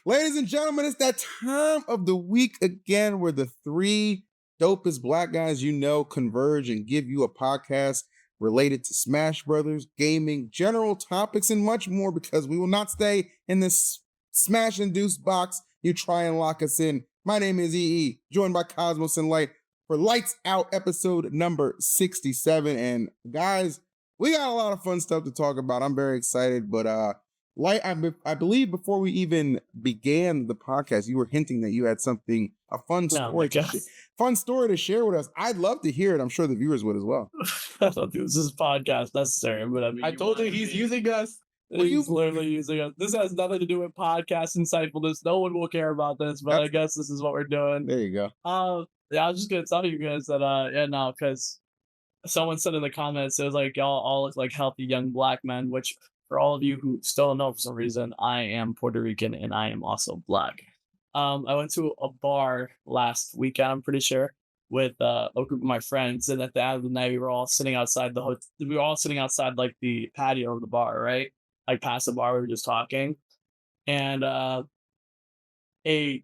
Ladies and gentlemen, it's that time of the week again where the three dopest black guys you know converge and give you a podcast related to Smash Brothers, gaming, general topics, and much more because we will not stay in this Smash-induced box you try and lock us in. My name is EE, joined by Cosmos and Light for Lights Out episode number 67. And guys, we got a lot of fun stuff to talk about. I'm very excited, but Light, I believe before we even began the podcast, you were hinting that you had a fun story to share with us. I'd love to hear it. I'm sure the viewers would as well. I don't think this is podcast necessary, but I mean, I told you he's using us. He's literally using us. This has nothing to do with podcast insightfulness. No one will care about this, but I guess this is what we're doing. There you go. Yeah, I was just gonna tell you guys that because someone said in the comments it was like y'all all look like healthy young black men, which for all of you who still don't know for some reason, I am Puerto Rican and I am also black. I went to a bar last weekend, I'm pretty sure, with a group of my friends, and at the end of the night, we were all sitting outside like the patio of the bar, right? Like past the bar, we were just talking, and two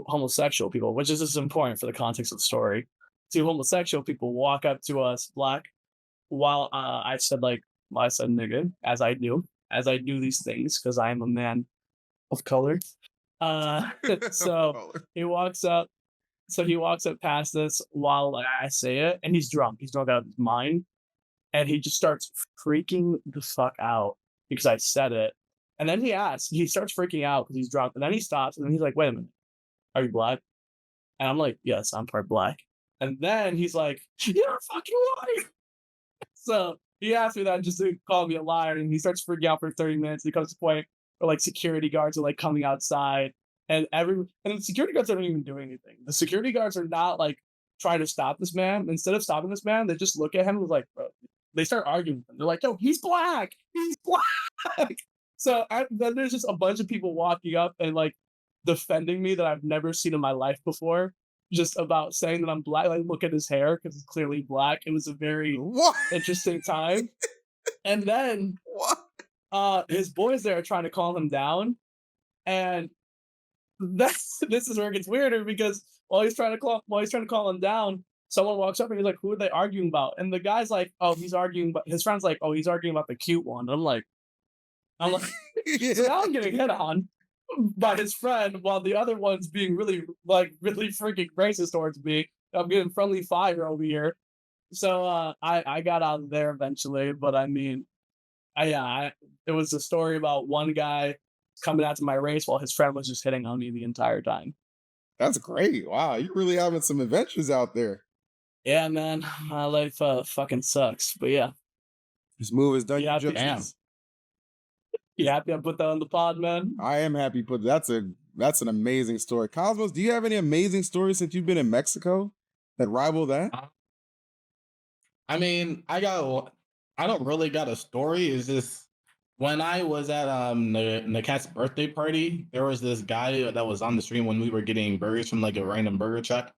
homosexual people, which is just important for the context of the story. Two homosexual people walk up to us, black, while I said nigga, as I do these things because I am a man of color. So he walks up past us while I say it, and he's drunk. He's drunk out of his mind, and he just starts freaking the fuck out because I said it. And then he starts freaking out because he's drunk, and then he stops, and then he's like, "Wait a minute, are you black?" And I'm like, "Yes, I'm part black." And then he's like, "You're a fucking liar." So he asked me that just to call me a liar, and he starts freaking out for 30 minutes. He comes to the point where like security guards are like coming outside, and the security guards aren't even doing anything. The security guards are not like trying to stop this man. Instead of stopping this man, they just look at him and was like, bro. They start arguing with him. They're like, "Yo, he's black. He's black." So then there's just a bunch of people walking up and like defending me that I've never seen in my life before, just about saying that I'm black. Like, look at his hair because it's clearly black. It was a very interesting time. And then his boys there are trying to calm him down, and this is where it gets weirder because while he's trying to call him down, someone walks up and he's like, "Who are they arguing about?" And the guy's like, "Oh, he's arguing," but his friend's like, "Oh, he's arguing about the cute one." And I'm like, so now I'm getting hit on by his friend while the other one's being really freaking racist towards me. I'm getting friendly fire over here. So I got out of there eventually, but I mean, it was a story about one guy coming out to my race while his friend was just hitting on me the entire time. That's great. Wow, you're really having some adventures out there. Yeah, man, my life fucking sucks, but yeah. This move is done. You happy I put that on the pod, man? I am happy. That's an amazing story. Cosmos, do you have any amazing stories since you've been in Mexico that rival that? I mean, I don't really got a story. It's just when I was at the cat's birthday party, there was this guy that was on the stream when we were getting burgers from like a random burger truck.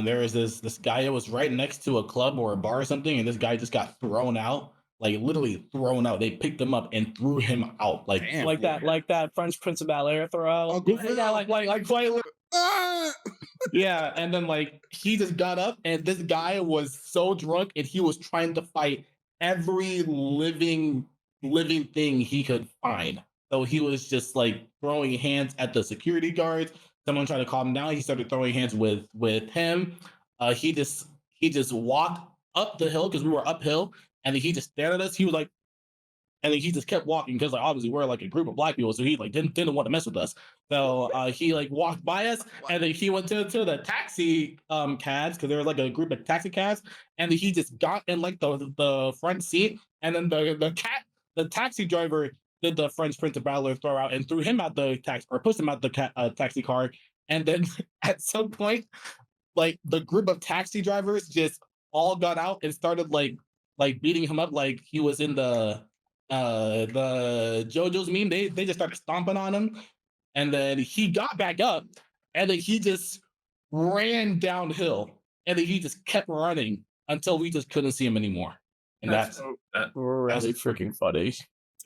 There was this guy that was right next to a club or a bar or something, and this guy just got thrown out. Like literally thrown out. They picked him up and threw him out. Like that French Prince of Bel-Air throw out. Yeah, and then like he just got up, and this guy was so drunk, and he was trying to fight every living thing he could find. So he was just like throwing hands at the security guards. Someone tried to calm him down. He started throwing hands with him. He just walked up the hill because we were uphill. And then he just stared at us. He was like, and then he just kept walking because like obviously we're like a group of black people, so he like didn't want to mess with us. So he like walked by us, and then he went to the taxi cabs because there was like a group of taxi cabs, and then he just got in like the front seat, and then the taxi driver did the French Prince of Bel-Air throw out and threw him out the taxi or pushed him out the taxi car, and then at some point, like the group of taxi drivers just all got out and started like beating him up like he was in the JoJo's meme. They just started stomping on him, and then he got back up, and then he just ran downhill, and then he just kept running until we just couldn't see him anymore. And that's really freaking funny.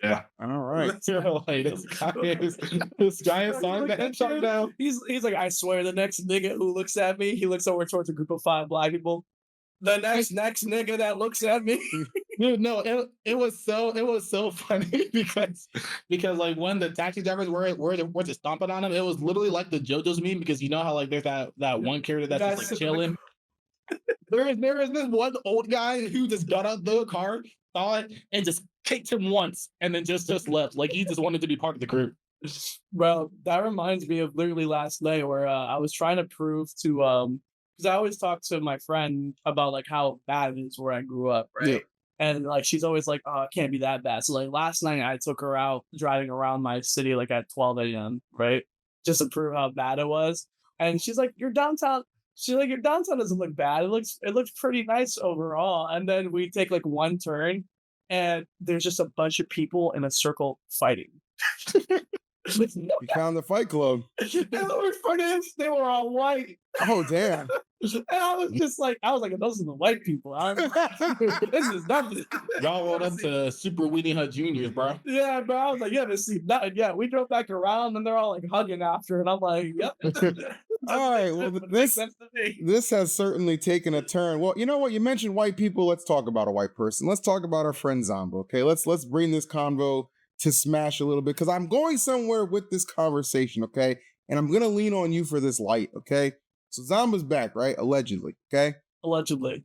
Yeah. All right. You're like, this guy is on the headshot now. He's like, I swear, the next nigga who looks at me, he looks over towards a group of 5 black people. The next nigga that looks at me. Dude, no, it was so funny because like when the taxi drivers were just stomping on him, it was literally like the JoJo's meme, because you know how like there's that one character that's just like chilling. There is this one old guy who just got out the car, saw it, and just kicked him once, and then just left. Like he just wanted to be part of the group. Bro, that reminds me of literally last night where I was trying to prove to because I always talk to my friend about like how bad it is where I grew up, right? Yeah. And like she's always like, oh, it can't be that bad. So like last night I took her out driving around my city like at 12 a.m., right? Just to prove how bad it was. And she's like, your downtown doesn't look bad. It looks pretty nice overall. And then we take like one turn and there's just a bunch of people in a circle fighting. With no You found the Fight Club. and the worst part is they were all white. Oh, damn. And I was like, those are the white people. This is nothing. Y'all rolled up to Super Weenie Hut Juniors, bro. Yeah, bro. I was like, you haven't seen nothing yet. We drove back around and they're all like hugging after, and I'm like, yep. All right. Well, this has certainly taken a turn. Well, you know what? You mentioned white people. Let's talk about a white person. Let's talk about our friend Zomba. Okay. Let's bring this convo to Smash a little bit, because I'm going somewhere with this conversation. Okay. And I'm gonna lean on you for this light. Okay. So Zomba's back, right? Allegedly. Okay. Allegedly.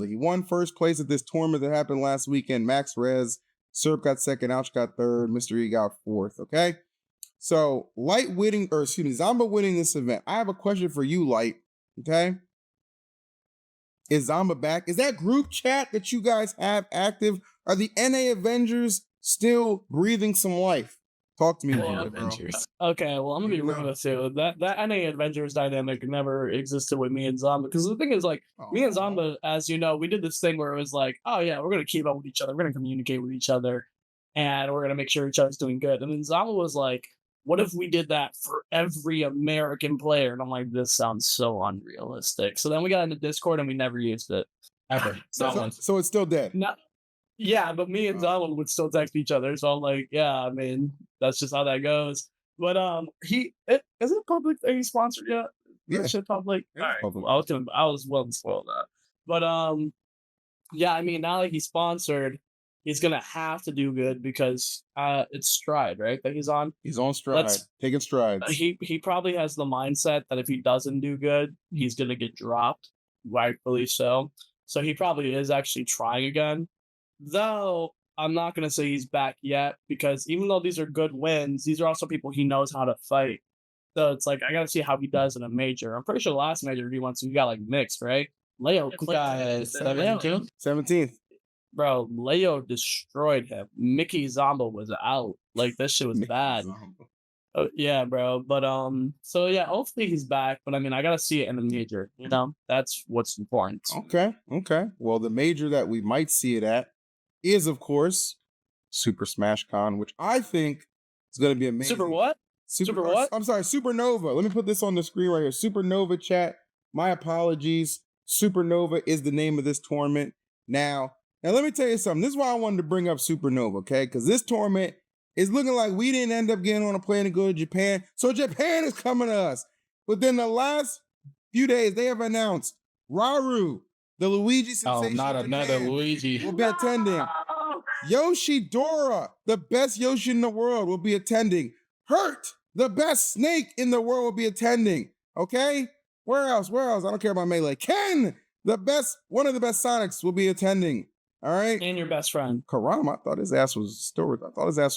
He won first place at this tournament that happened last weekend. Max Rez, Serp got second, Ouch got third, Mr. E got fourth. Okay. So Zomba winning this event. I have a question for you, Light. Okay. Is Zomba back? Is that group chat that you guys have active? Are the NA Avengers still breathing some life? Talk to me about it, bro. Okay, well, I'm gonna be real with you. That NA Avengers dynamic never existed with me and Zomba, because the thing is, like, me and Zomba, as you know, we did this thing where it was like, oh yeah, we're gonna keep up with each other, we're gonna communicate with each other, and we're gonna make sure each other's doing good. And then Zomba was like, what if we did that for every American player? And I'm like, this sounds so unrealistic. So then we got into Discord and we never used it. Ever. So it's still dead. No, yeah, but me and Zomba would still text each other. So I'm like, yeah, I mean, that's just how that goes. But is it public that he sponsored yet? Yeah. That shit public? Yeah, All right. public. I was well to spoil that. But yeah, I mean, now that he's sponsored, he's gonna have to do good because it's Stride, right? That he's on. He's on stride, taking strides. He probably has the mindset that if he doesn't do good, he's gonna get dropped, rightfully so. So he probably is actually trying again. Though I'm not gonna say he's back yet, because even though these are good wins, these are also people he knows how to fight. So it's like I gotta see how he does in a major. I'm pretty sure the last major he went to, he got like mixed, right? Leo Guy 17th. Bro, Leo destroyed him. Mickey Zomba was out. Like this shit was bad. Oh, yeah, bro. But so yeah, hopefully he's back. But I mean, I gotta see it in the major. You know, that's what's important. Okay. Well, the major that we might see it at is, of course, Super Smash Con, which I think is going to be amazing. Super what? Super what? I'm sorry, Supernova. Let me put this on the screen right here. Supernova chat. My apologies. Supernova is the name of this tournament. Now let me tell you something. This is why I wanted to bring up Supernova, okay? Because this tournament is looking like we didn't end up getting on a plane to go to Japan. So Japan is coming to us. Within the last few days, they have announced Raru, the Luigi sensation. Oh, not another Luigi. Will be attending. Yoshidora, the best Yoshi in the world, will be attending. Hurt, the best snake in the world, will be attending. Okay? Where else? I don't care about Melee. Ken, one of the best Sonics, will be attending. All right. And your best friend. Karama, I thought his ass was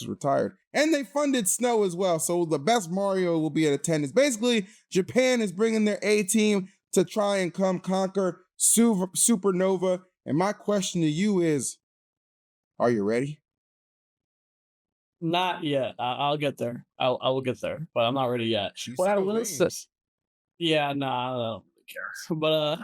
retired. And they funded Snow as well. So the best Mario will be in attendance. Basically, Japan is bringing their A team to try and come conquer Supernova. And my question to you is, are you ready? Not yet. I'll get there. I will get there, but I'm not ready yet. Yeah, nah, I don't really care. But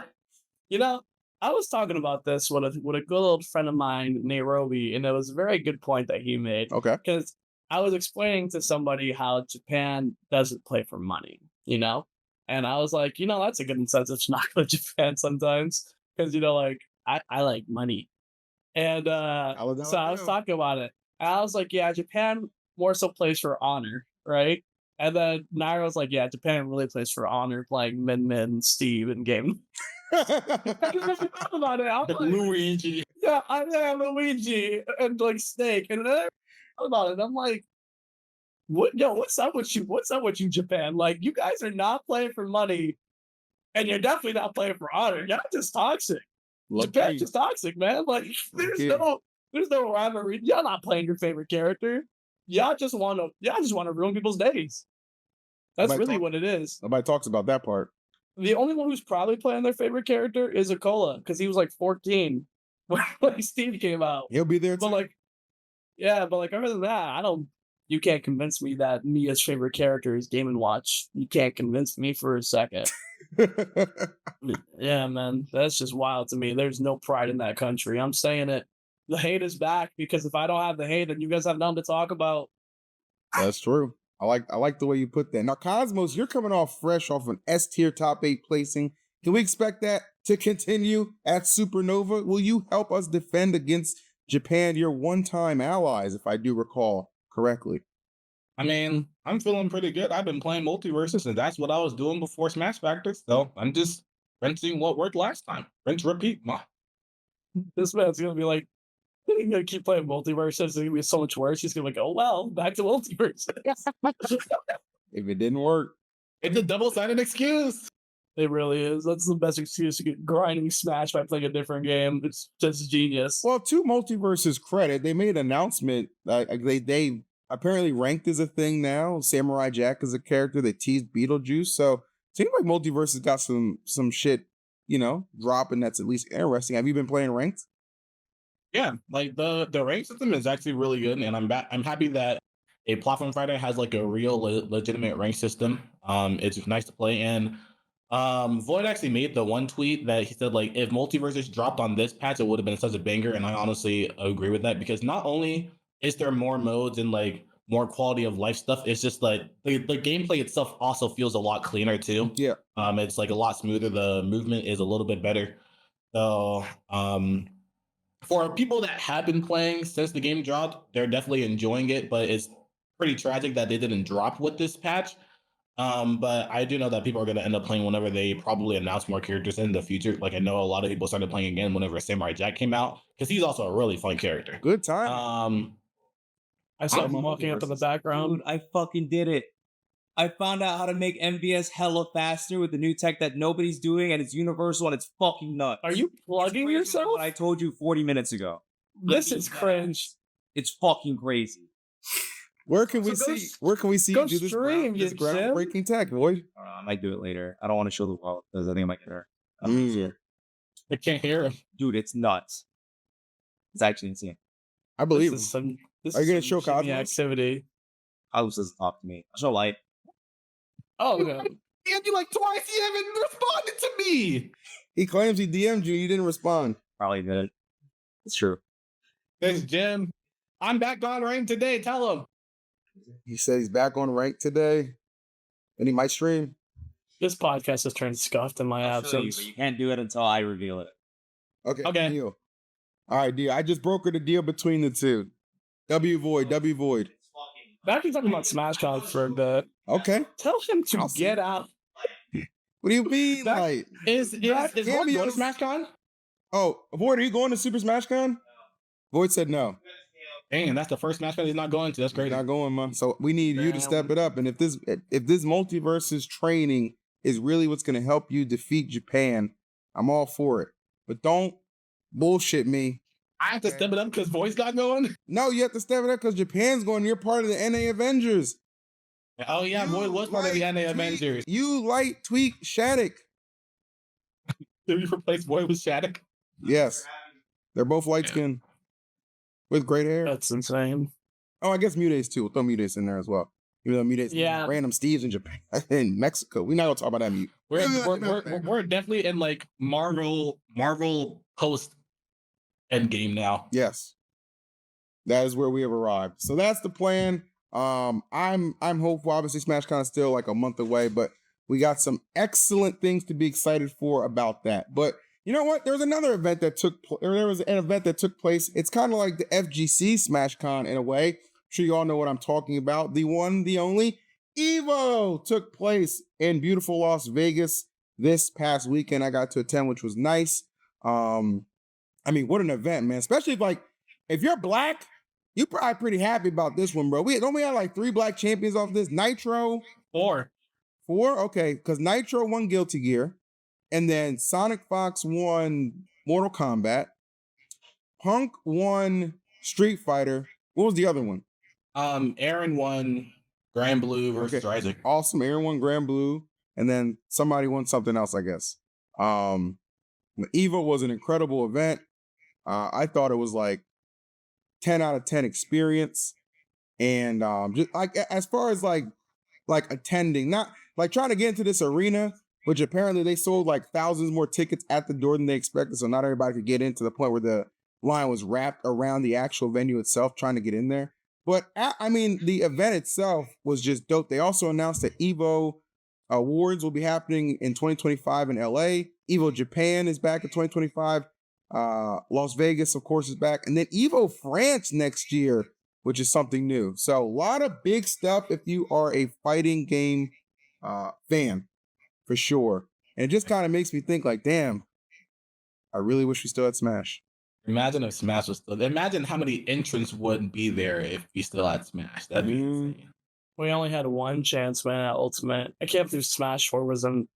you know, I was talking about this with a good old friend of mine, Nairobi, and it was a very good point that he made. Okay. Because I was explaining to somebody how Japan doesn't play for money, you know? And I was like, that's a good incentive to not go to Japan sometimes. Because, like, I like money. And so I was talking about it. And I was like, yeah, Japan more so plays for honor, right? And then Naira was like, yeah, Japan really plays for honor, playing Min, Steve, and Game. I just never thought about it. I'm The like, Luigi. yeah, I am Luigi and like Snake, and then I thought about it. I'm like, what? Yo, what's up with you? What's up with you, Japan? Like, you guys are not playing for money, and you're definitely not playing for honor. Y'all just toxic. Japan's just toxic, man. Like, there's no rivalry. Y'all not playing your favorite character. Y'all just want to ruin people's days. That's Nobody really talk- what it is. Nobody talks about that part. The only one who's probably playing their favorite character is Akola, because he was like 14 when like Steve came out. He'll be there But too. like, yeah, but like other than that, you can't convince me that Mia's favorite character is Game and Watch. You can't convince me for a second. Yeah, man, that's just wild to me. There's no pride in that country. I'm saying it. The hate is back, because if I don't have the hate, then you guys have nothing to talk about. That's true. I like the way you put that. Now, Cosmos, you're coming off fresh off an S tier top 8 placing. Can we expect that to continue at Supernova? Will you help us defend against Japan, your one-time allies, if I do recall correctly? I mean, I'm feeling pretty good. I've been playing multiverses, and that's what I was doing before Smash Factors. So I'm just rinsing what worked last time. Rinse, repeat. This man's gonna be like, he's gonna keep playing multiverses. It's gonna be so much worse. He's gonna be like, oh well, back to multiverse. If it didn't work, It's a double-sided excuse. It really is. That's the best excuse to get grinding Smash by playing a different game. It's just genius. well, to Multiverse's credit, they made an announcement. They apparently ranked as a thing now. Samurai Jack is a character. They teased Beetlejuice. So it seems like Multiverse has got some shit, dropping that's at least interesting. Have you been playing ranked? Yeah, like the rank system is actually really good, and I'm happy that a platform fighter has like a real legitimate rank system. It's nice to play, and Void actually made the one tweet that he said like if Multiverses dropped on this patch, it would have been such a banger, and I honestly agree with that, because not only is there more modes and like more quality of life stuff, it's just like the gameplay itself also feels a lot cleaner too. Yeah. It's like a lot smoother. The movement is a little bit better. So for people that have been playing since the game dropped, they're definitely enjoying it, but it's pretty tragic that they didn't drop with this patch. But I do know that people are going to end up playing whenever they probably announce more characters in the future. Like I know a lot of people started playing again whenever Samurai Jack came out, because he's also a really fun character. Good time. I saw him I'm walking up in the background. Dude, I fucking did it. I found out how to make MVS hella faster with the new tech that nobody's doing, and it's universal, and it's fucking nuts. Are you It's plugging crazier than yourself? what I told you 40 minutes ago. This is cringe. It's fucking crazy. Where can we So go see? s- Where can we see go you do this, stream, this you groundbreaking tech, boy? I might do it later. I don't want to show the world because I think I might care. I can't hear him. Dude, it's nuts. It's actually insane. I believe. This is some. This Are you is gonna some show shimmy Cosmos? activity? Cosmos doesn't talk to me. I show light. Oh, okay. And you like twice, you haven't responded to me. He claims he DM'd you. You didn't respond. Probably did. It's true. There's Jim. I'm back on rain today. Tell him. He said he's back on rank today, and he might stream. This podcast has turned scuffed in my I'll show you, absence. but you can't do it until I reveal it. Okay. Deal. All right, deal. I just brokered a deal between the two. W Void. Back to talking about Smash Con for a bit. Okay. Tell him to I'll see. get out. What do you mean, That- like? Is Void going to cameos- SmashCon? Oh, Void, are you going to Super Smash Con? Void said no. Dang, that's the first SmashCon he's not going to. That's You're crazy. not going, man. So we need you to step it up. And if this multiverses training is really what's going to help you defeat Japan, I'm all for it. But don't bullshit me. I have to step it up because Void's not going. No, you have to step it up because Japan's going. You're part of the NA Avengers. Oh yeah, You Void was part of the light NA tweak- Avengers. You light tweak Shattuck. Did we replace Void with Shattuck? Yes. They're both light skinned with great hair. That's insane. Oh, I guess Mutates too. We'll throw Mutates in there as well. Even though Mutates Yeah. random Steves in Japan in Mexico. We're not gonna talk about that mute. We're definitely in like Marvel post Endgame now. Yes. That is where we have arrived. So that's the plan. I'm hopeful. Obviously, SmashCon is still like a month away, but we got some excellent things to be excited for about that. But You know what? There was another event that there was an event that took place. It's kind of like the FGC Smash Con in a way. I'm sure you all know what I'm talking about. The one, the only EVO took place in beautiful Las Vegas this past weekend. I got to attend, which was nice. I mean, what an event, man! Especially if you're black, you're probably pretty happy about this one, bro. We had like 3 black champions off this. Nitro, 4. 4, okay, because Nitro won Guilty Gear, and then Sonic Fox won Mortal Kombat. Punk won Street Fighter. What was the other one? Aaron won Grand Blue versus Isaac. Awesome. Aaron won Grand Blue, and then somebody won something else, I guess. EVO was an incredible event. I thought it was like 10 out of 10 experience. And just like as far as like attending, not like trying to get into this arena, which apparently they sold like thousands more tickets at the door than they expected. So not everybody could get in, to the point where the line was wrapped around the actual venue itself trying to get in there. But I mean, the event itself was just dope. They also announced that EVO Awards will be happening in 2025 in LA. EVO Japan is back in 2025. Las Vegas, of course, is back. And then EVO France next year, which is something new. So a lot of big stuff if you are a fighting game fan, for sure. And it just kind of makes me think like, damn, I really wish we still had Smash. Imagine if Smash was still. Imagine how many entrants wouldn't be there if we still had Smash. That'd be insane. We only had one chance, man, at Ultimate. I can't believe Smash 4 was in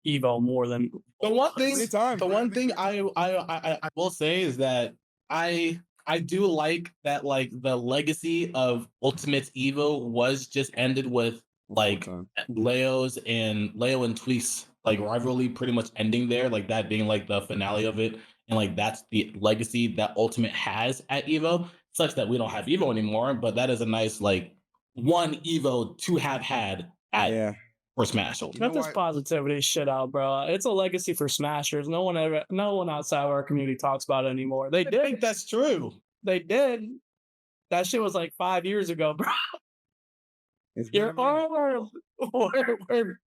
EVO more than The one thing. Anytime. The one thing I will say is that I do like that, like, the legacy of Ultimate's EVO was just ended with like Leo and Tweak's like rivalry pretty much ending there, like that being like the finale of it, and like that's the legacy that Ultimate has at EVO. Sucks that we don't have EVO anymore, but that is a nice like one EVO to have had at for Smash. Cut this positivity shit out, bro. It's a legacy for Smashers. No one outside of our community talks about it anymore. They did. I think that's true. They did. That shit was like 5 years ago, bro. We're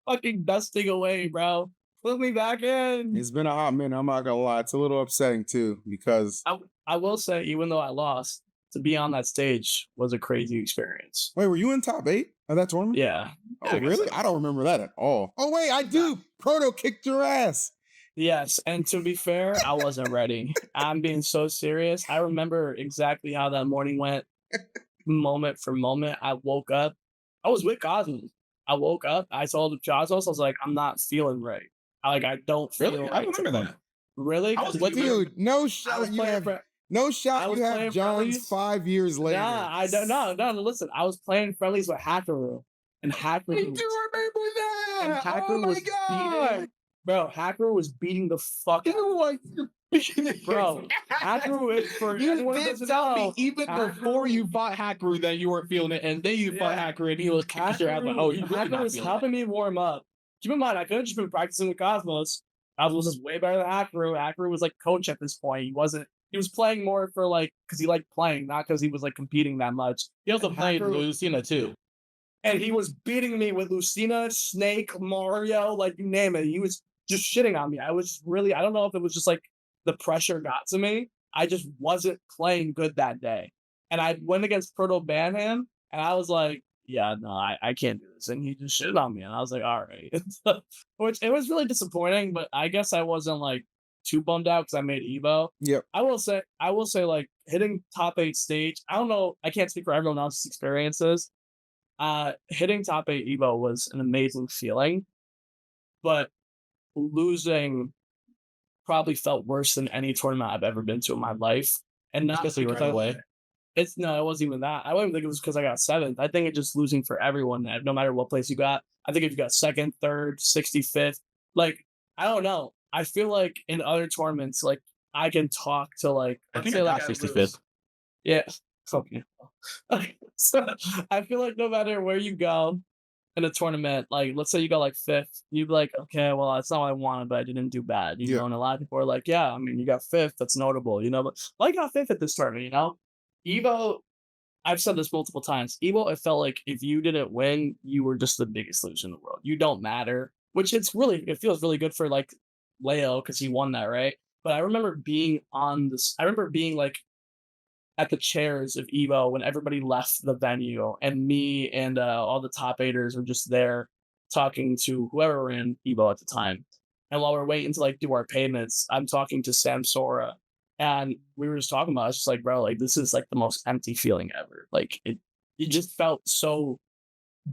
fucking dusting away, bro. Put me back in. It's been a hot minute. I'm not gonna lie. It's a little upsetting too, because I will say, even though I lost, to be on that stage was a crazy experience. Wait, were you in top 8 of that tournament? Yeah. Oh, really? I don't remember that at all. Oh, wait, I do. Proto kicked your ass. Yes, and to be fair, I wasn't ready. I'm being so serious. I remember exactly how that morning went, moment for moment. I woke up. I was with Cosmos. I woke up. I told Cosmos, I was like, I'm not feeling right. I don't feel Really? right. I remember that. Really? What, dude? No shot. You have you have John's 5 years later. Nah, I don't. No. Listen, I was playing friendlies with Hackaroo, and Hackaroo. I do remember that. And Hackaroo was beating. Bro, Hackaroo was beating the fuck out. Bro, Hackaroo is for anyone who doesn't know. Even before you fought Hackaroo that you weren't feeling it, and then you fought Hackaroo and he was kicking your ass like, oh, you really Hackaroo was helping me warm up. Keep in mind, I could have just been practicing with Cosmos. Cosmos is way better than Hackaroo. Hackaroo was like coach at this point. He was playing more for like because he liked playing, not because he was like competing that much. He also played Lucina too. And he was beating me with Lucina, Snake, Mario, like you name it. He was just shitting on me. I don't know if it was just like the pressure got to me. I just wasn't playing good that day. And I went against Proto Banham, and I was like, yeah, no, I can't do this. And he just shitted on me. And I was like, all right. Which it was really disappointing, but I guess I wasn't like too bummed out because I made EVO. Yep. I will say like hitting top 8 stage. I don't know. I can't speak for everyone else's experiences. Hitting top 8 EVO was an amazing feeling, but losing probably felt worse than any tournament I've ever been to in my life. And not especially right away. It wasn't even that. I don't even think it was because I got 7th. I think it's just losing for everyone, no matter what place you got. I think if you got 2nd, 3rd, 65th, like, I don't know. I feel like in other tournaments, like, I can talk to, like, I think I got 65th. Yeah. Okay. So I feel like no matter where you go in a tournament, like, let's say you got like 5th, you'd be like, okay, well, that's not what I wanted, but I didn't do bad. You know, and a lot of people are like, yeah, I mean, you got 5th, that's notable, you know, but I got 5th at this tournament, you know? EVO, I've said this multiple times. EVO, it felt like if you didn't win, you were just the biggest loser in the world. You don't matter, which it feels really good for like Leo because he won that, right? but I remember being on this. I remember being like at the chairs of EVO when everybody left the venue, and me and all the top eighters were just there talking to whoever ran EVO at the time. And while we're waiting to like do our payments, I'm talking to Sam Sora, and we were just talking about. It's just like, bro, like this is like the most empty feeling ever. Like you just felt so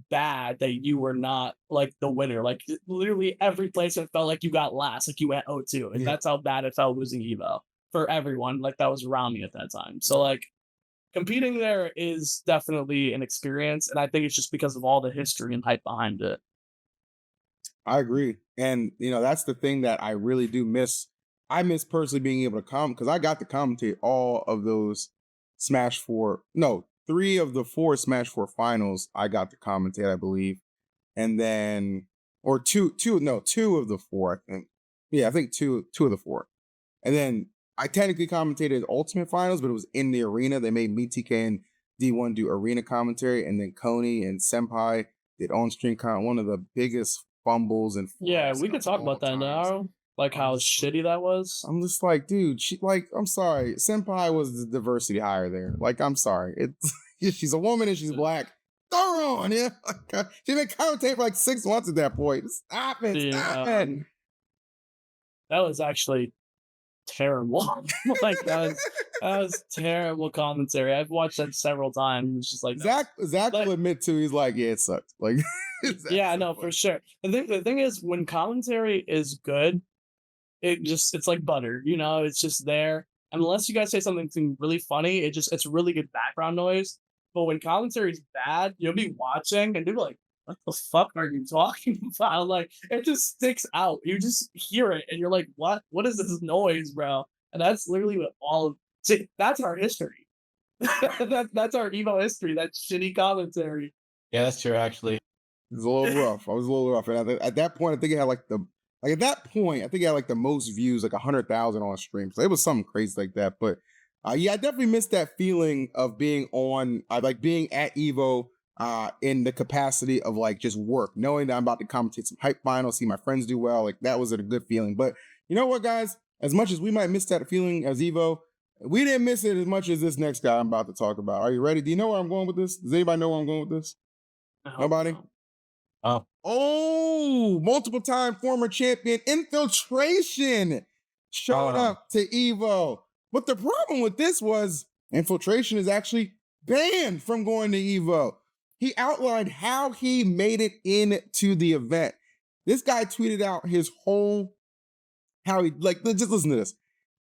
bad that you were not like the winner. Like literally every place it felt like you got last, like you went 0-2, and Yeah. that's how bad it felt losing EVO for everyone like that was around me at that time. So like competing there is definitely an experience, and I think it's just because of all the history and hype behind it. I agree. And that's the thing that I really do miss. I miss personally being able to come because I got to commentate all of those three of the four Smash 4 finals I got to commentate, I believe. And then or two of the four, I think. Yeah, I think two of the four. And then I technically commentated Ultimate Finals, but it was in the arena. They made me, TK, and D1 do arena commentary, and then Coney and Senpai did on-stream comment. One of the biggest fumbles and Yeah, flops we of could talk all about that times. now. Like how I'm just like- shitty that was. I'm just like, dude, I'm sorry. Senpai was the diversity hire there. Like, I'm sorry. It's she's a woman and she's black. Throw her on, yeah. She's been commentating for like 6 months at that point. Stop it. Dude, Stop it. that was actually terrible. Like that was terrible commentary. I've watched that several times. It's just like Zach Like- will admit too, he's like, yeah, it sucked. Like, yeah, no, for sure. The thing is, when commentary is good, it's like butter, it's just there. Unless you guys say something really funny, it's really good background noise. But when commentary is bad, you'll be watching and you'll be like, what the fuck are you talking about? Like, it just sticks out. You just hear it and you're like, what is this noise, bro? And that's literally what that's our history. That's our EVO history, that shitty commentary. Yeah, that's true. Actually, It was a little rough. I was a little rough. And at that point, I think it had the most views, like 100,000 on stream. So it was something crazy like that. But yeah, I definitely missed that feeling of being like being at EVO in the capacity of like just work, knowing that I'm about to commentate some hype finals, see my friends do well. Like that was a good feeling. But you know what, guys? As much as we might miss that feeling as EVO, we didn't miss it as much as this next guy I'm about to talk about. Are you ready? Do you know where I'm going with this? Does anybody know where I'm going with this? I hope Nobody? so. Oh, multiple time former champion Infiltration showed up to EVO. But the problem with this was Infiltration is actually banned from going to EVO. He outlined how he made it into the event. This guy tweeted out his whole, just listen to this.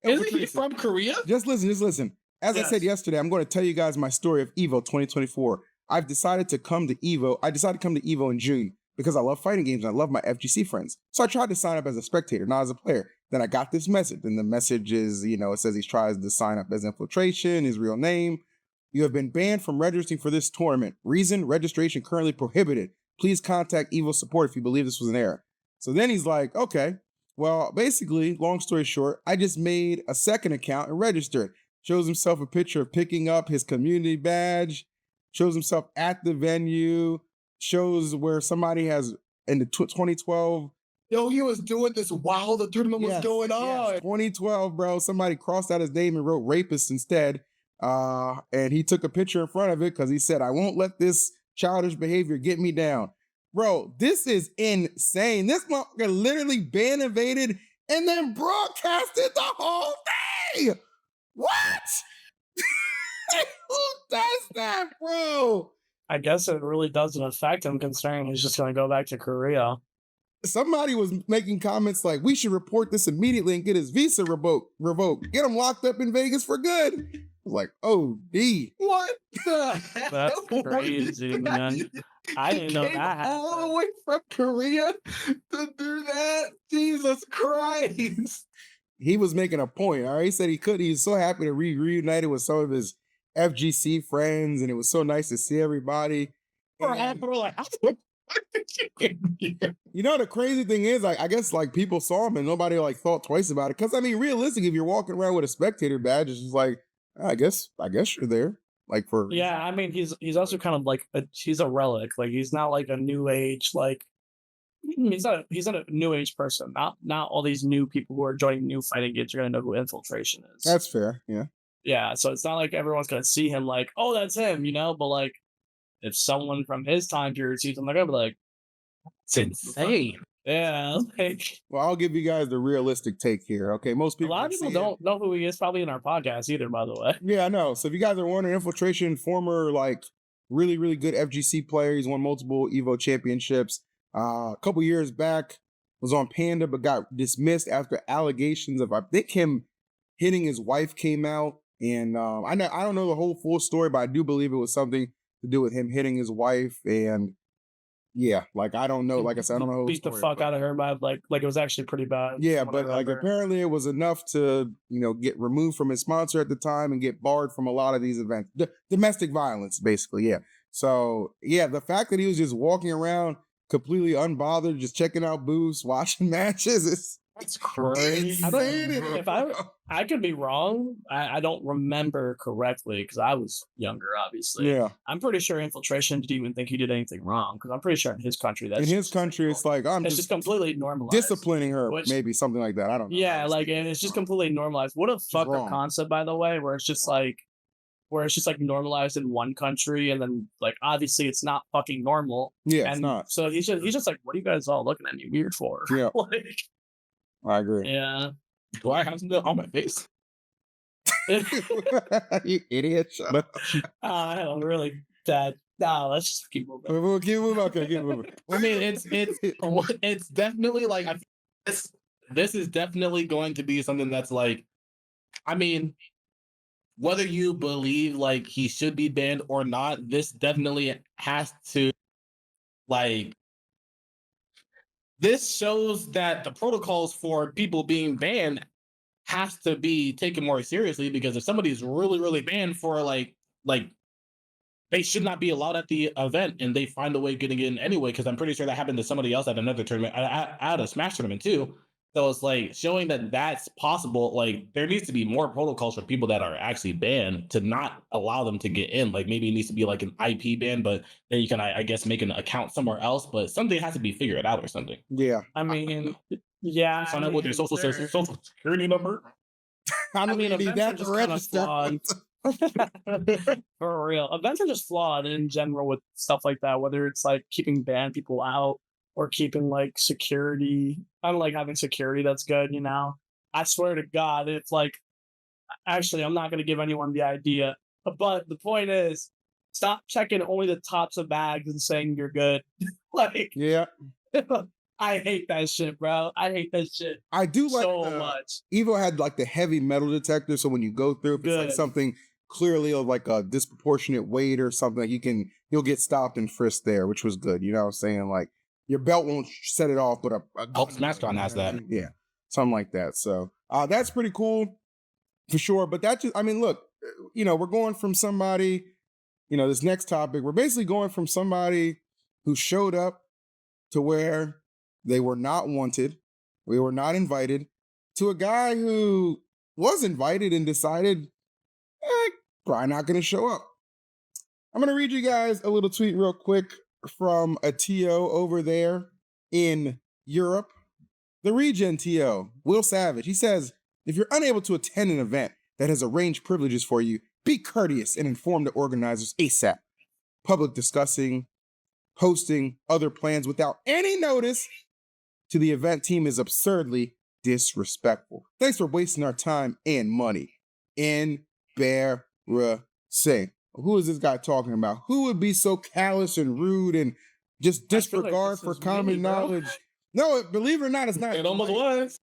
isn't he from Korea? Just listen. As I said Yes. yesterday, I'm going to tell you guys my story of EVO 2024. I decided to come to EVO in June because I love fighting games and I love my FGC friends. So I tried to sign up as a spectator, not as a player. Then I got this message, and the message is, it says he tries to sign up as Infiltration, his real name. You have been banned from registering for this tournament. Reason, registration currently prohibited. Please contact EVO support if you believe this was an error. So then he's like, okay, well, basically, long story short, I just made a second account and registered. Shows himself a picture of picking up his community badge, shows himself at the venue, shows where somebody has in the 2012. Yo, he was doing this while the tournament was going on. 2012, bro. Somebody crossed out his name and wrote rapist instead. And he took a picture in front of it because he said, I won't let this childish behavior get me down. Bro, this is insane. This motherfucker literally ban evaded and then broadcasted the whole thing. What? Who does that, bro? I guess it really doesn't affect him considering he's just going to go back to Korea. Somebody was making comments like, we should report this immediately and get his visa revoked. Get him locked up in Vegas for good. I was like, oh, D. What the hell? That's What crazy, is man. I didn't know Came that. all the way from Korea to do that? Jesus Christ. He was making a point, all right? He said he was so happy to reunited with some of his FGC friends, and it was so nice to see everybody. And, We're like, how the fuck did you get here? the crazy thing is, I guess people saw him and nobody thought twice about it. Because I mean, realistically, if you're walking around with a spectator badge, it's just like, I guess you're there. Yeah, I mean, he's also kind of like he's a relic. Like he's not like a new age He's not a new age person. Not all these new people who are joining new fighting games are gonna know who Infiltration is. That's fair. Yeah. Yeah, so it's not like everyone's gonna see him like, oh, that's him, you know. But like, if someone from his time period sees him, they're gonna be like, It's insane. yeah, like Well, I'll give you guys the realistic take here. Okay, most a people lot of see people him- don't know who he is. Probably in our podcast either, by the way. Yeah, I know. So if you guys are wondering, Infiltration, former like really, really good FGC player. He's won multiple EVO championships. A couple years back, was on Panda, but got dismissed after allegations of, I think, him hitting his wife came out. And I don't know the whole full story, but I do believe it was something to do with him hitting his wife. And yeah, like I don't know. Like I said, I don't know. The whole Beat the story, fuck but- out of her, but like it was actually pretty bad. Yeah, from what I but like remember. apparently it was enough to, get removed from his sponsor at the time and get barred from a lot of these events. Domestic violence, basically, yeah. So yeah, the fact that he was just walking around completely unbothered, just checking out booths, watching matches, is That's crazy. If I could be wrong. I don't remember correctly because I was younger, obviously. yeah. I'm pretty sure Infiltration didn't even think he did anything wrong because I'm pretty sure in his country that's In his country, it's like I'm it's just just completely normalized. disciplining her, Which- maybe something like that. I don't know. Yeah, like and it's just completely normalized. What a fucker wrong. concept, by the way, where it's just like normalized in one country and then like obviously it's not fucking normal. Yeah, and it's not. So he's just like, what are you guys all looking at me weird for? Yeah. Like, I agree. yeah. Do I have something on my face? You idiot! Shut up. I don't really bad. No, let's just keep moving. We'll keep moving. Okay, keep moving. I mean, it's definitely like this is definitely going to be something that's like, I mean, whether you believe like he should be banned or not, this definitely has to like. This shows that the protocols for people being banned has to be taken more seriously because if somebody's really, really banned for like they should not be allowed at the event and they find a way getting in anyway, because I'm pretty sure that happened to somebody else at another tournament, at a Smash tournament too. So it's like showing that that's possible. Like there needs to be more protocols for people that are actually banned to not allow them to get in. Like maybe it needs to be like an IP ban, but then you can, I guess, make an account somewhere else. But something has to be figured out or something. Yeah. I mean, yeah. Sign up with your social security number. I don't mean, need events that are to just kinda register. flawed. For real. Events are just flawed in general with stuff like that, whether it's like keeping banned people out or keeping like security. I don't like having security that's good, you know. I swear to God, it's like actually I'm not gonna give anyone the idea. But the point is stop checking only the tops of bags and saying you're good. Like Yeah. I hate that shit, bro. I hate that shit I do like so the- much. Evo had like the heavy metal detector, so when you go through, if it's like Good. something clearly of like a disproportionate weight or something, you'll get stopped and frisked there, which was good. You know what I'm saying? Like your belt won't set it off, but a Hope SmashCon has that. Yeah, something like that. So that's pretty cool for sure. But that just, I mean, look, we're going from somebody, this next topic, we're basically going from somebody who showed up to where they were not wanted, we were not invited, to a guy who was invited and decided, probably not going to show up. I'm going to read you guys a little tweet real quick from a TO over there in Europe. The Regen TO, Will Savage, he says, if you're unable to attend an event that has arranged privileges for you, be courteous and inform the organizers ASAP. Public discussing, hosting other plans without any notice to the event team is absurdly disrespectful. Thanks for wasting our time and money. Embarrassing. Who is this guy talking about? Who would be so callous and rude and just I feel like disregard this for is me, common bro. knowledge? No, believe it or not, it's not. It almost was.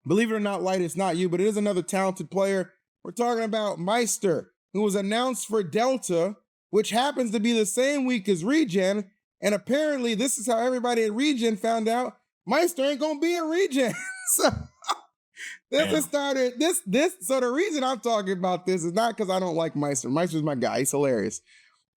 Believe it or not, Light, it's not you, but it is another talented player. We're talking about Meister, who was announced for Delta, which happens to be the same week as Regen. And apparently, this is how everybody at Regen found out Meister ain't gonna be in Regen. So this has started. So the reason I'm talking about this is not because I don't like Meister. Meister's my guy. He's hilarious.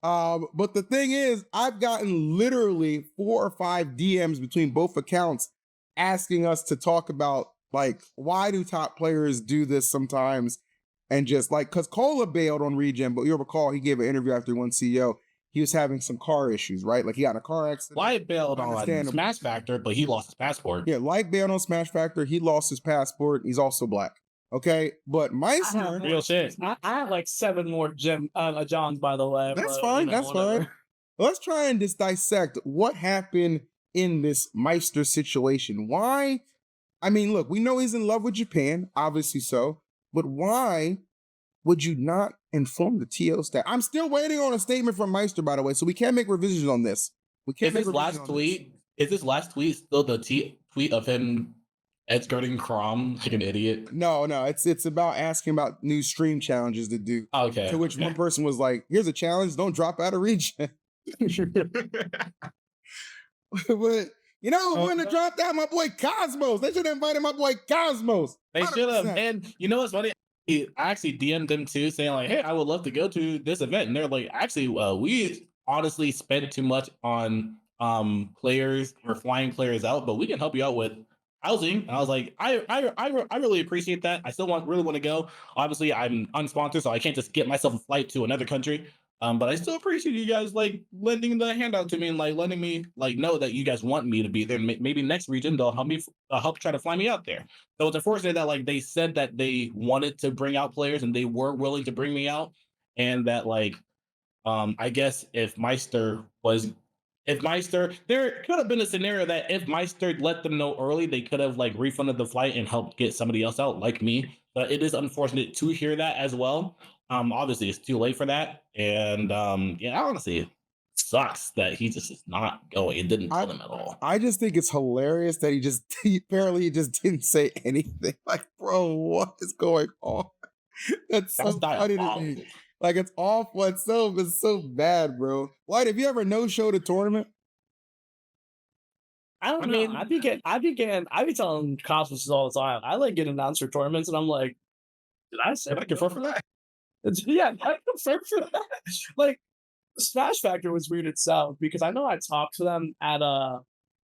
But the thing is, I've gotten literally 4 or 5 DMs between both accounts asking us to talk about like why do top players do this sometimes, and just like because Cola bailed on Regen, but you'll recall he gave an interview after he won CEO. he was having some car issues, right? Like he got in a car accident. Light bailed on Understandable. Smash Factor, but he lost his passport. Yeah, Light bailed on Smash Factor. He lost his passport. He's also black. Okay, but Meister, Real shit. I have like 7 more Johns, by the way. that's but, fine. you know, That's whatever. fine. Let's try and just dissect what happened in this Meister situation. Why? I mean, look, we know he's in love with Japan, obviously so, but why would you not inform the TO staff? I'm still waiting on a statement from Meister, by the way, so we can't make revisions on this. We can't Is make this last revisions on tweet? Is this last tweet still the tweet of him escorting Crom like an idiot? No, it's about asking about new stream challenges to do. Okay. To which one person was like, "Here's a challenge: don't drop out of region." But you know who wouldn't have dropped out? My boy Cosmos. They should have invited my boy Cosmos. They should have. 100%. And you know what's funny? I actually DM'd them too, saying like, "Hey, I would love to go to this event." And they're like, "Actually, we honestly spend too much on players or flying players out, but we can help you out with housing." And I was like, I really appreciate that. I still really want to go. Obviously, I'm unsponsored, so I can't just get myself a flight to another country. But I still appreciate you guys like lending the handout to me and like letting me like know that you guys want me to be there. Maybe next region they'll help me help try to fly me out there. So it's unfortunate that like they said that they wanted to bring out players and they were willing to bring me out, and that like I guess if Meister, there could have been a scenario that if Meister let them know early, they could have like refunded the flight and helped get somebody else out like me. But it is unfortunate to hear that as well. Obviously it's too late for that. And yeah, honestly, it sucks that he just is not going. It didn't tell them at all. I just think it's hilarious that he apparently just didn't say anything. Like, bro, what is going on? That's so funny to me. Like, it's awful. It's so bad, bro. White, have you ever no-showed a tournament? I don't know. I be telling Cosmos all the time. I like getting announced for tournaments, and I'm like, did I say I confirm for that? Yeah, I confirm for that. Like, Smash Factor was weird itself because I know I talked to them at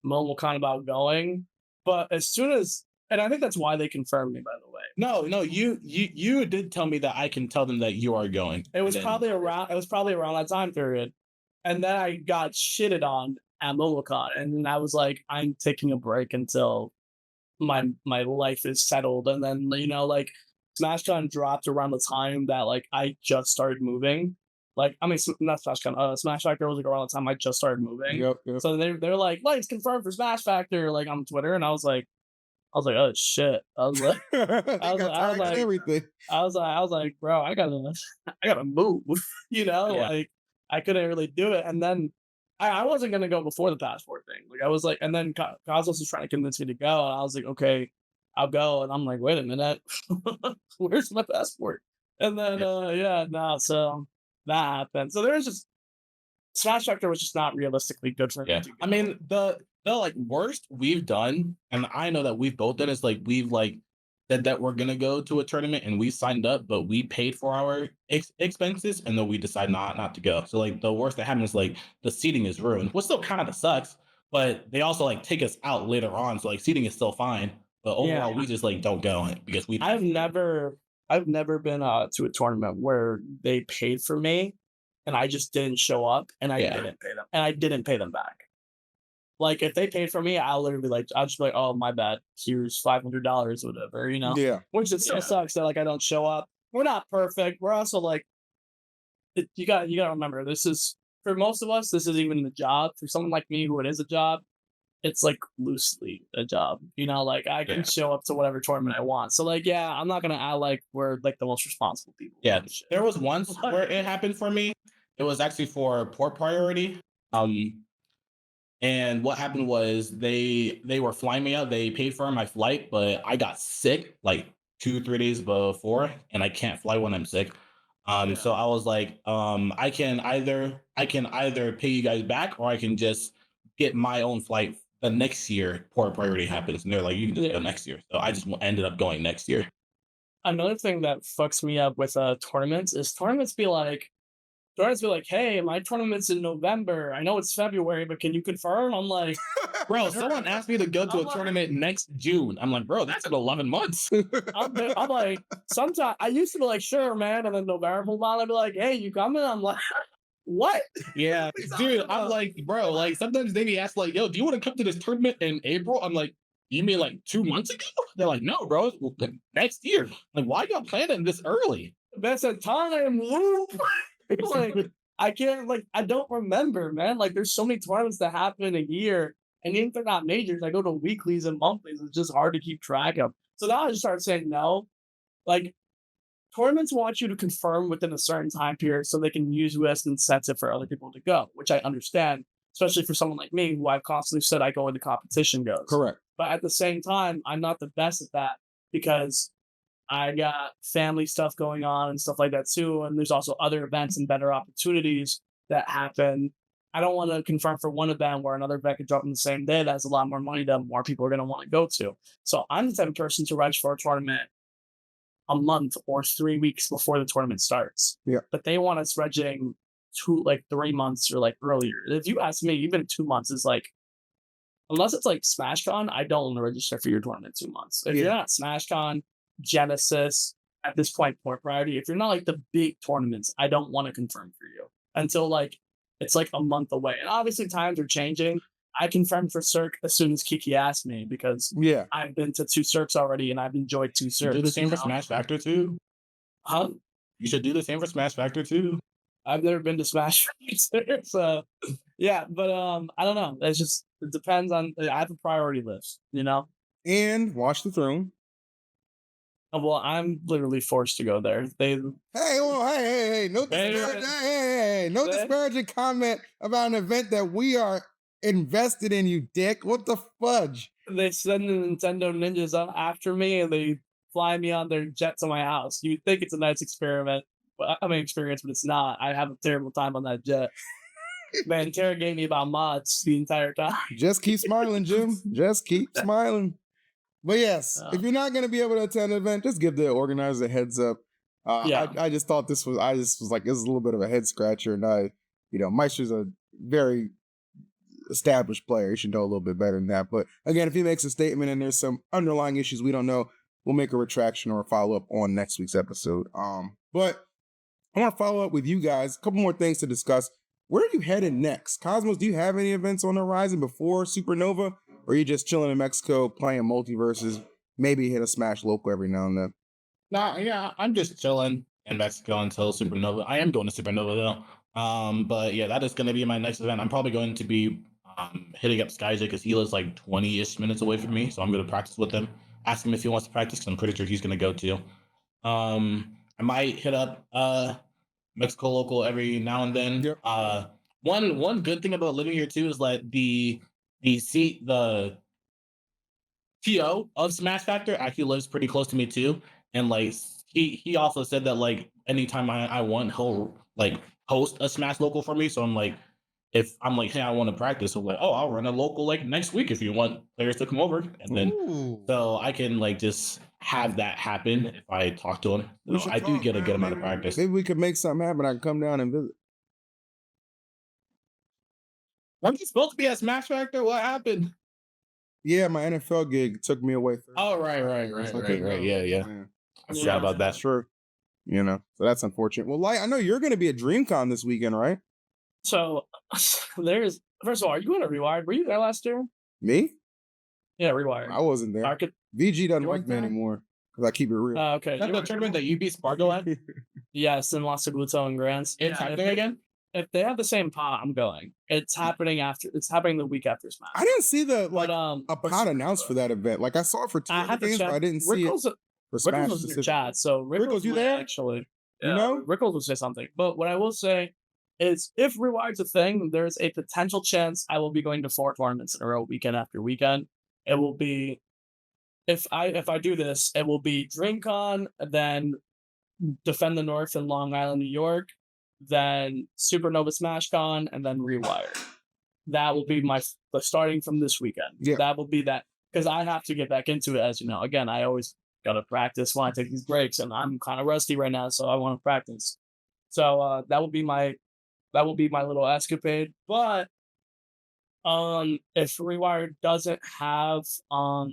MomoCon about going, but as soon as, and I think that's why they confirmed me, by the way. No, you did tell me that I can tell them that you are going. It was probably around that time period, and then I got shitted on at MomoCon, and then I was like, I'm taking a break until my life is settled, and then like SmashCon dropped around the time that like I just started moving. Like, I mean, not SmashCon. Smash Factor was like around the time I just started moving. Yep. So they're like, it's confirmed for Smash Factor, like on Twitter, and I was like, oh shit. I was like, everything. I was like, bro, I gotta move. Yeah. Like I couldn't really do it, and then I wasn't gonna go before the passport thing. Like I was like, and then Cosmos was trying to convince me to go, and I was like, okay, I'll go. And I'm like, wait a minute, where's my passport? And then so that happened. So there was just Smash Factor was just not realistically good for me. Yeah. I mean, the like worst we've done, and I know that we've both done, is like we've like said that we're gonna go to a tournament and we signed up, but we paid for our expenses, and then we decide not to go. So like the worst that happened is like the seating is ruined, which still kind of sucks, but they also like take us out later on, so like seating is still fine. But overall, we just like don't go because we. I've never been to a tournament where they paid for me, and I just didn't show up, and I didn't pay them, and I didn't pay them back. Like if they paid for me, I'll just be like, oh my bad, here's $500 or whatever, Yeah. Which it still sucks that like I don't show up. We're not perfect. We're also like, you got to remember, this is for most of us. This is even the job. For someone like me who it is a job, it's like loosely a job, like I can show up to whatever tournament I want. So like, yeah, I'm not gonna act like we're like the most responsible people. Yeah, there was once where it happened for me. It was actually for port priority. And what happened was they were flying me out. They paid for my flight, but I got sick like 2-3 days before, and I can't fly when I'm sick. So I was like, I can either pay you guys back, or I can just get my own flight the next year. Port priority happens, and they're like, you can just go next year. So I just ended up going next year. Another thing that fucks me up with tournaments is tournaments be like, hey, my tournament's in November. I know it's February, but can you confirm? I'm like, bro, someone asked me to go to a tournament next June. I'm like, bro, that's in 11 months. I'm like, sometimes I used to be like, sure, man. And then November, I'd be like, hey, you coming? I'm like, what? Yeah, dude, I'm like, bro, like sometimes they be asked like, yo, do you want to come to this tournament in April? I'm like, you mean like 2 months ago? They're like, no, bro, next year. Like, why y'all planning this early? That's a time loop. Like, I can't, like, I don't remember, man. Like, there's so many tournaments that happen in a year, and even if they're not majors, I go to weeklies and monthlies. It's just hard to keep track of. So now I just started saying no. Like, tournaments want you to confirm within a certain time period so they can use you as an incentive for other people to go, which I understand, especially for someone like me who I've constantly said I go where the competition goes. Correct. But at the same time, I'm not the best at that because I got family stuff going on and stuff like that too. And there's also other events and better opportunities that happen. I don't want to confirm for one event where another event could drop in the same day. That has a lot more money that more people are going to want to go to. So I'm the type of person to register for a tournament a month or 3 weeks before the tournament starts. Yeah. But they want us regging 3 months or like earlier. If you ask me, even 2 months is like, unless it's like SmashCon, I don't want to register for your tournament 2 months. If you're not SmashCon, Genesis, at this point, more priority. If you're not like the big tournaments, I don't want to confirm for you until like it's like a month away. And obviously times are changing. I confirmed for Cirque as soon as Kiki asked me because Yeah. I've been to 2 Cirques already and I've enjoyed 2 You Cirques. do the same for Smash Factor too. Huh? You should do the same for Smash Factor too. I've never been to Smash so yeah, but I don't know. It's just it depends on. I have a priority list, you know. And Watch the Throne. Well, I'm literally forced to go there. They Hey, no disparaging comment about an event that we are invested in, you dick. What the fudge? they send the Nintendo ninjas up after me and they fly me on their jet to my house. You think it's a nice experience, but it's not. I have a terrible time on that jet. They interrogate me about mods the entire time. Just keep smiling, Jim. Just keep smiling. But yes, if you're not going to be able to attend an event, just give the organizer a heads up. Yeah. I just thought this was, like, this is a little bit of a head scratcher. And Meister's a very established player. He should know a little bit better than that. But again, if he makes a statement and there's some underlying issues we don't know, we'll make a retraction or a follow up on next week's episode. But I want to follow up with you guys. A couple more things to discuss. Where are you headed next? Cosmos, do you have any events on the horizon before Supernova? Or are you just chilling in Mexico, playing multiverses, maybe hit a Smash local every now and then? Nah, yeah, I'm just chilling in Mexico until Supernova. I am going to Supernova though. But yeah, that is going to be my next event. I'm probably going to be hitting up Skyja because he lives like 20-ish minutes away from me. So I'm going to practice with him, ask him if he wants to practice because I'm pretty sure he's going to go too. I might hit up Mexico local every now and then. Yep. One good thing about living here too is like the TO of Smash Factor actually lives pretty close to me too. And like he also said that like anytime I want, he'll like host a Smash local for me. So I'm like, if I'm like, hey, I want to practice, I'm like, oh, I'll run a local like next week if you want players to come over. And then so I can like just have that happen if I talk to him. So I do get a good amount of practice. Maybe we could make something happen. I can come down and visit. Weren't you supposed to be at Smash Factor? What happened? Yeah, my NFL gig took me away. Oh, right. Yeah. I forgot about that. That's true. So that's unfortunate. Well, Light, I know you're going to be at DreamCon this weekend, right? So there's first of all, are you going to Rewired? Were you there last year? Me? Yeah, Rewired. I wasn't there. VG doesn't like me anymore because I keep it real. Okay. Is that the tournament that you beat Spargo at? Yes, in Los Aguto and Grants. It's happening again? If they have the same pot, I'm going. It's happening the week after Smash. I didn't see the a but pot announced for that event. Like I saw it for two games, but I didn't see it for Smash. Rickles was in your chat, so Rickles, you there? Actually, Rickles will say something. But what I will say is, if Rewired's a thing, there's a potential chance I will be going to 4 tournaments in a row, weekend after weekend. It will be if I do this, it will be DreamCon, then Defend the North in Long Island, New York, then Supernova SmashCon, and then Rewired. That will be starting from this weekend. Yeah. That will be that, because I have to get back into it, as you know. Again, I always gotta practice when I take these breaks, and I'm kind of rusty right now, so I want to practice. So that will be my little escapade. But if Rewired doesn't have a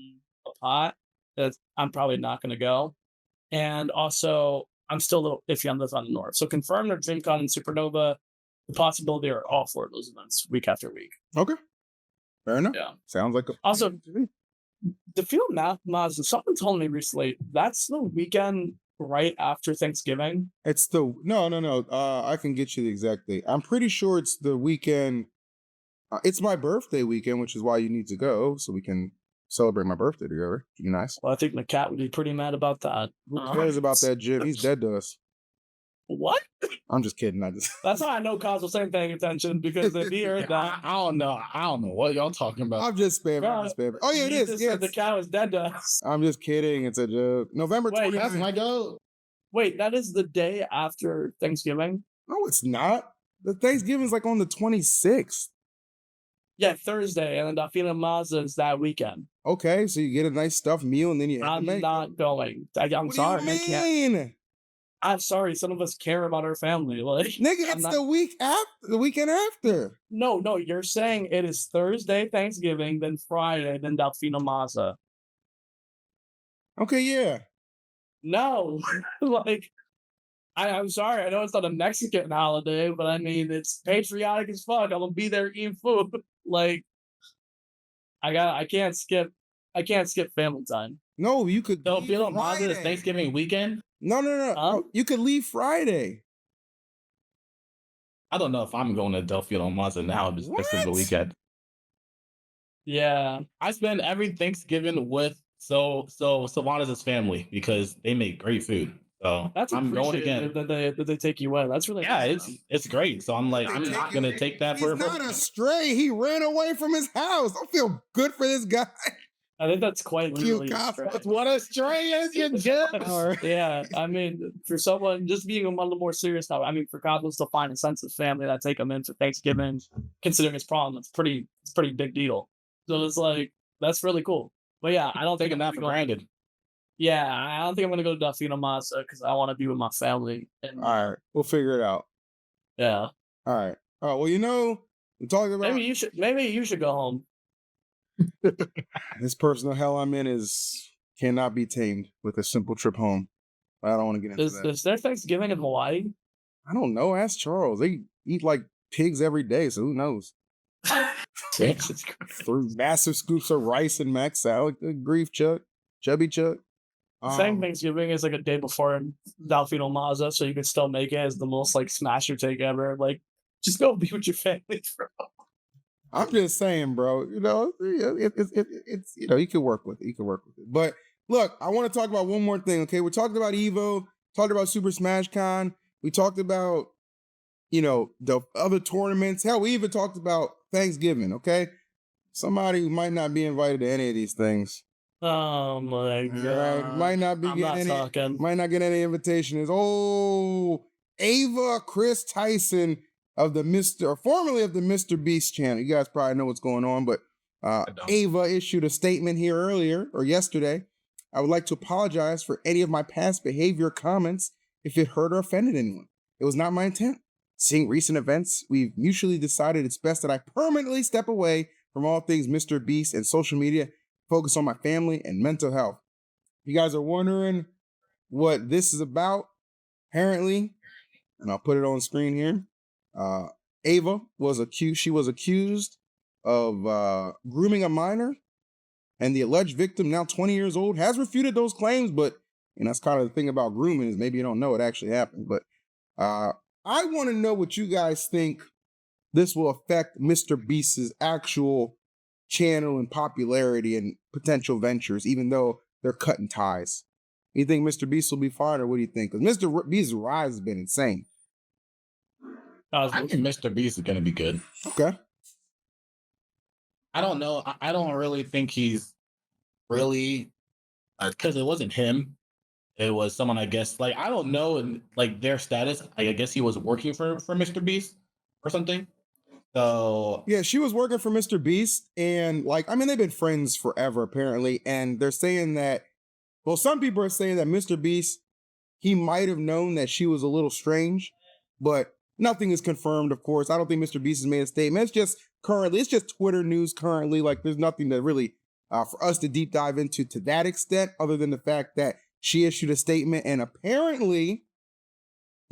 pot, I'm probably not gonna go. And also, I'm still a little iffy on the North. So confirm their DreamCon and Supernova. the possibility are all 4 of those events week after week. Okay. Fair enough. Yeah. Sounds like a Also, to me. the field math mods, someone told me recently, that's the weekend right after Thanksgiving. It's the no. I can get you the exact date. I'm pretty sure it's the weekend. It's my birthday weekend, which is why you need to go so we can celebrate my birthday together. Be nice. Well, I think the cat would be pretty mad about that. Who cares about that, Jim? He's dead to us. What? I'm just kidding. That's how I know Cos was saying paying attention, because if he heard that, I don't know. I don't know what y'all talking about. I'm just spamming. I'm just spamming. Oh yeah, it he is. just Yeah, said the cat was dead to us. I'm just kidding. It's a joke. November Wait, 20th. That's my go. Wait, that is the day after Thanksgiving? No, it's not. The Thanksgiving's like on the 26th. Yeah, Thursday, and then Dafina Mazda is that weekend. Okay, so you get a nice stuffed meal and then you have to I'm make. not going. I'm What sorry. do you I can't. mean? I'm sorry. Some of us care about our family. Like, Nigga, I'm it's not- the week after, the weekend after. No, you're saying it is Thursday, Thanksgiving, then Friday, then Delfino Mazda. Okay, yeah. No, like, I'm sorry. I know it's not a Mexican holiday, but I mean, it's patriotic as fuck. I'm gonna be there eating food. Like, I can't skip family time. No, you could. So leave Filo Mazda is Friday. Thanksgiving weekend. No. Huh? No, you could leave Friday. I don't know if I'm going to Delfino Mazda now. Just next to the What? weekend. Yeah, I spend every Thanksgiving with Savannah's family because they make great food. So that's I'm going appreciative again. that they take you in. That's really Yeah, nice. it's great. So I'm like, They I'm take not you- gonna take that He's for not a stray. He ran away from his house. I feel good for this guy. I think that's quite Cute literally cop. strange. what a stray is, you jerk. Yeah, I mean, for someone just being a little more serious now, I mean, for Cosmos to find a sense of family that take him in for Thanksgiving, considering his problem, it's pretty big deal. So it's like, that's really cool. But yeah, I don't think Taking I'm that for gonna go- granted. Yeah, I don't think I'm gonna go to Delfino Mazda because I want to be with my family. And All right, we'll figure it out. yeah, All right. Oh well, we talked about maybe you should go home. this personal hell I'm in cannot be tamed with a simple trip home. I don't want to get into that. Is there Thanksgiving in Hawaii? I don't know. Ask Charles. They eat like pigs every day, so who knows? Jesus Christ. Through massive scoops of rice and mac salad. Good grief, Chuck. Chubby Chuck. Saying Thanksgiving is like a day before Delfino Mazda, so you can still make it as the most like smasher take ever. Like, just go be with your family, bro. I'm just saying, bro. It's you can work with it. But look, I want to talk about one more thing. Okay, we're talking about EVO, talked about Super Smash Con. We talked about the other tournaments. Hell, we even talked about Thanksgiving. Okay, somebody who might not be invited to any of these things. Oh my god! Right, might not be I'm not getting talking. might not get any invitation. Is Ava Chris Tyson of the formerly of the Mr. Beast channel. You guys probably know what's going on, but don't. Ava issued a statement here earlier or yesterday. I would like to apologize for any of my past behavior or comments if it hurt or offended anyone. It was not my intent. Seeing recent events, we've mutually decided it's best that I permanently step away from all things Mr. Beast and social media, focus on my family and mental health. You guys are wondering what this is about, apparently, and I'll put it on screen here. Ava was accused of grooming a minor, and the alleged victim, now 20 years old, has refuted those claims, but that's kind of the thing about grooming is maybe you don't know it actually happened. But I want to know what you guys think this will affect Mr. Beast's actual channel and popularity and potential ventures, even though they're cutting ties. You think Mr. Beast will be fired, or what do you think? Because Mr. Beast's rise has been insane. I think Mr. Beast is gonna be good. Okay. I don't know. I don't really think he's really because it wasn't him. It was someone, I guess. Like I don't know, like their status. I guess he was working for Mr. Beast or something. So yeah, she was working for Mr. Beast, and they've been friends forever apparently, and they're saying that. Well, some people are saying that Mr. Beast, he might have known that she was a little strange, but nothing is confirmed. Of course, I don't think Mr. Beast has made a statement. It's just Twitter news currently. Like there's nothing that really for us to deep dive into to that extent, other than the fact that she issued a statement, and apparently,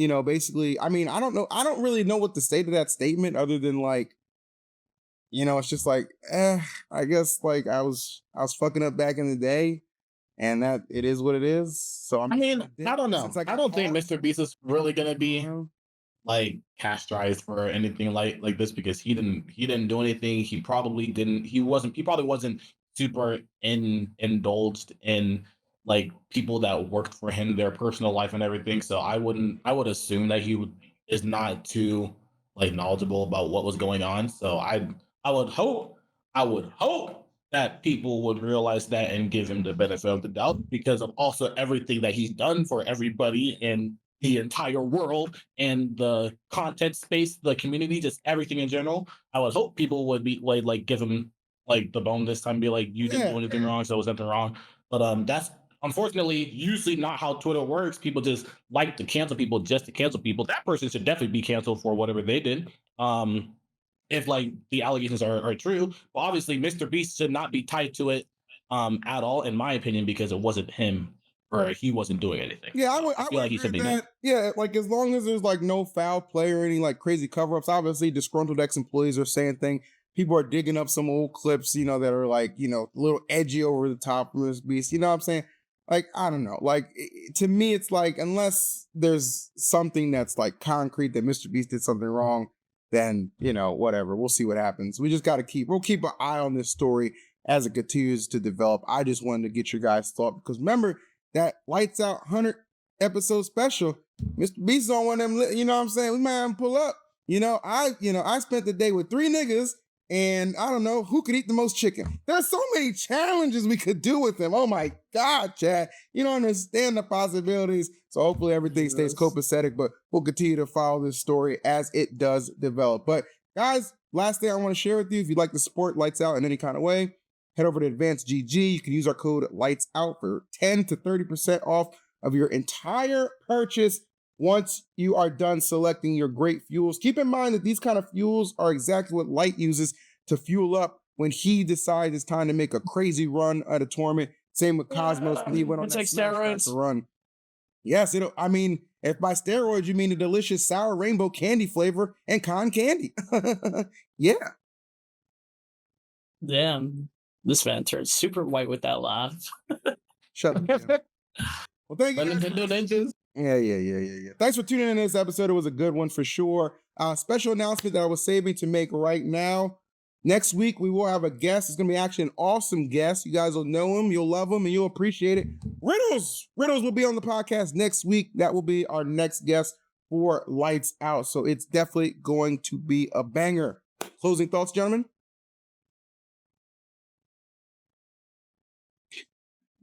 you know, basically, I mean, I don't really know what to say to that statement other than like, you know, it's just like, I guess like I was fucking up back in the day, and that it is what it is. So I mean, I don't know. since I I got don't think caught, Mr. Beast is really gonna be you know? like castrated for anything like this because he didn't do anything. He probably didn't. He probably wasn't super indulged in like people that worked for him, their personal life and everything. So I would assume that is not too like knowledgeable about what was going on. So I would hope I would hope that people would realize that and give him the benefit of the doubt because of also everything that he's done for everybody in the entire world and the content space, the community, just everything in general. I would hope people would be like give him like the bone this time, be like, you didn't Yeah, do anything wrong, so it was nothing wrong. But that's unfortunately usually not how Twitter works. People just like to cancel people just to cancel people. That person should definitely be canceled for whatever they did. If like the allegations are true, but obviously Mr. Beast should not be tied to it at all, in my opinion, because it wasn't him or he wasn't doing anything. yeah, So I I feel would like he agree should be with made. that. Yeah, like as long as there's like no foul play or any like crazy cover ups. Obviously, disgruntled ex employees are saying things. People are digging up some old clips, you know, that are like, you know, a little edgy over the top from this beast. You know what I'm saying? Like, I don't know. Like, to me, it's like, unless there's something that's like concrete that Mr. Beast did something wrong, then, you know, whatever. We'll see what happens. We just got to we'll keep an eye on this story as it continues to develop. I just wanted to get your guys' thought because remember that Lights Out 100 episode special, Mr. Beast on one of them, you know what I'm saying? We might have him pull up. You know, I spent the day with 3 niggas and I don't know who could eat the most chicken. There's so many challenges we could do with him. Oh my God, Chad. You don't understand the possibilities. So hopefully everything stays copacetic, but we'll continue to follow this story as it does develop. But guys, last thing I want to share with you, if you'd like to support Lights Out in any kind of way, head over to ADVANCEDGG. You can use our code Lights Out for 10 to 30% off of your entire purchase once you are done selecting your great fuels. Keep in mind that these kind of fuels are exactly what Light uses to fuel up when he decides it's time to make a crazy run at a tournament. Same with Cosmos when he went on It's that like Smash steroids. Master run. Yes, I mean, if by steroids you mean the delicious sour rainbow candy flavor and con candy. Yeah. Damn, this man turned super white with that laugh. Shut up. Jim. Well, thank you. But guys. Nintendo Ninjas. Yeah. Thanks for tuning in to this episode. It was a good one for sure. Special announcement that I was saving to make right now. Next week, we will have a guest. It's going to be actually an awesome guest. You guys will know him, you'll love him, and you'll appreciate it. Riddles will be on the podcast next week. That will be our next guest for Lights Out. So it's definitely going to be a banger. Closing thoughts, gentlemen?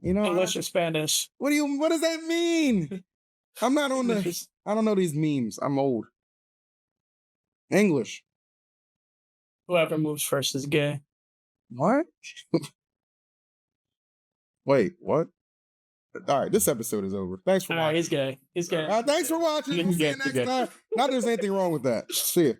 You know, English or Spanish? what does that mean? I'm not on the, I don't know these memes. I'm old. English. Whoever moves first is gay. What? Wait, what? All right, this episode is over. Thanks for All right, watching. he's gay. He's gay. Thanks for watching. We'll see you next time. Not that there's anything wrong with that. See ya.